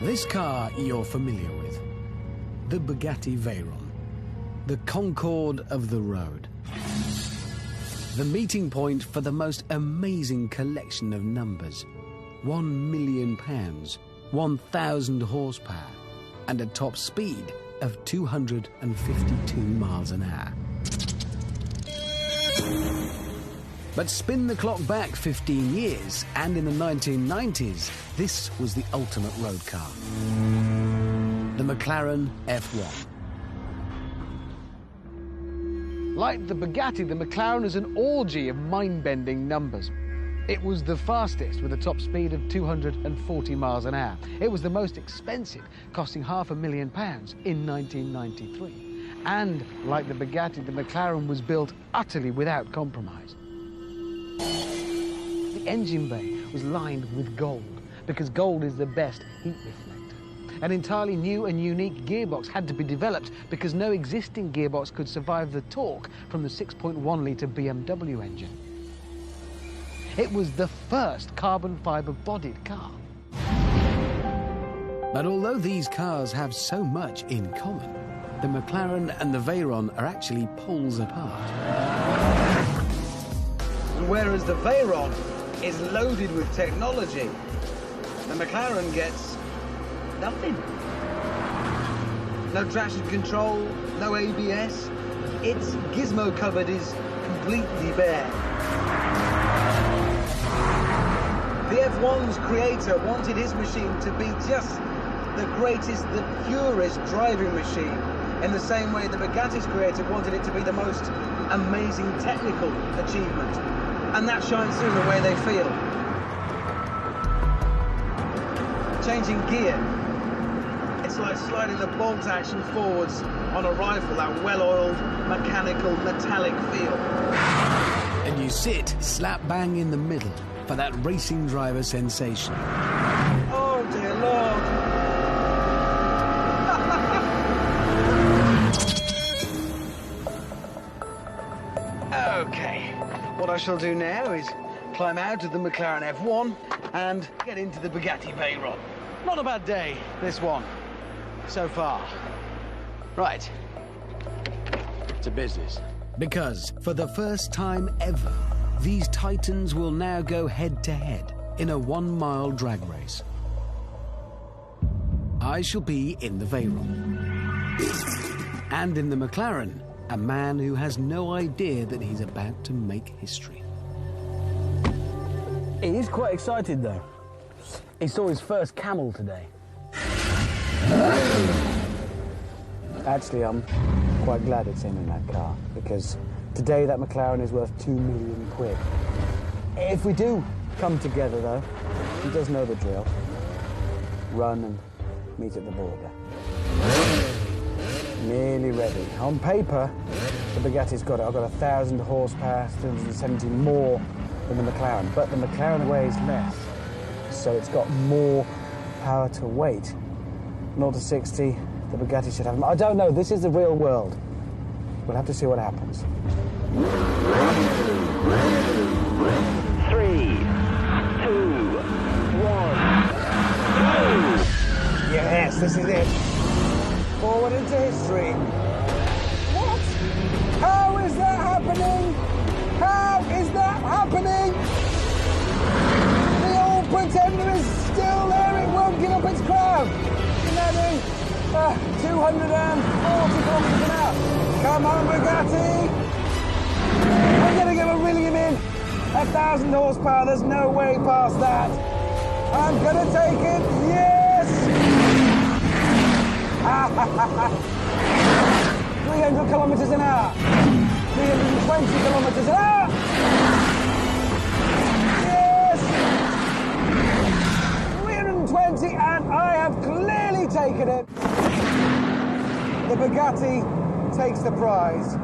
This car you're familiar with. The Bugatti Veyron. The Concorde of the road. The meeting point for the most amazing collection of numbers. £1 million, 1,000 horsepower, and a top speed of 252 miles an hour. But spin the clock back 15 years, and in the 1990s, this was the ultimate road car. The McLaren F1. Like the Bugatti, the McLaren is an orgy of mind-bending numbers. It was the fastest, with a top speed of 240 miles an hour. It was the most expensive, costing £500,000 in 1993. And, like the Bugatti, the McLaren was built utterly without compromise. The engine bay was lined with gold, because gold is the best heat reflector. An entirely new and unique gearbox had to be developed because no existing gearbox could survive the torque from the 6.1-litre BMW engine. It was the first carbon fibre-bodied car. But although these cars have so much in common, the McLaren and the Veyron are actually poles apart. Whereas the Veyron is loaded with technology, the McLaren gets nothing. No traction control, no ABS. Its gizmo cupboard is completely bare. The F1's creator wanted his machine to be just the greatest, the purest driving machine, in the same way the Bugatti's creator wanted it to be the most amazing technical achievement. And that shines through the way they feel. Changing gear, it's like sliding the bolt action forwards on a rifle, that well-oiled, mechanical, metallic feel. And you sit slap bang in the middle for that racing driver sensation. Oh dear Lord. Okay, what I shall do now is climb out of the McLaren F1 and get into the Bugatti Veyron. Not a bad day, this one, so far. Right, to business. Because for the first time ever, these titans will now go head-to-head in a 1-mile drag race. I shall be in the Veyron. And in the McLaren, a man who has no idea that he's about to make history. He is quite excited, though. He saw his first camel today. Actually, I'm quite glad it's him in that car, because today that McLaren is worth £2 million. If we do come together, though, he does know the drill. Run and meet at the border. Nearly ready. On paper, the Bugatti's got it. I've got 1,000 horsepower, 270 more than the McLaren, but the McLaren weighs less, so it's got more power to weight. 0 to 60, the Bugatti should have them. I don't know, this is the real world. We'll have to see what happens. 3, 2, 1, go! Yes, this is it. Forward into history. What? How is that happening? How is that happening? The old pretender is still there. It won't give up its crown. Ready? 240 kilometers an hour. Come on, Bugatti. We're going to give a William in. 1,000 horsepower. There's no way past that. I'm going to take it. Yes! 300 kilometers an hour. 320 kilometers an hour. Yes! 320, and I have clearly taken it. The Bugatti takes the prize.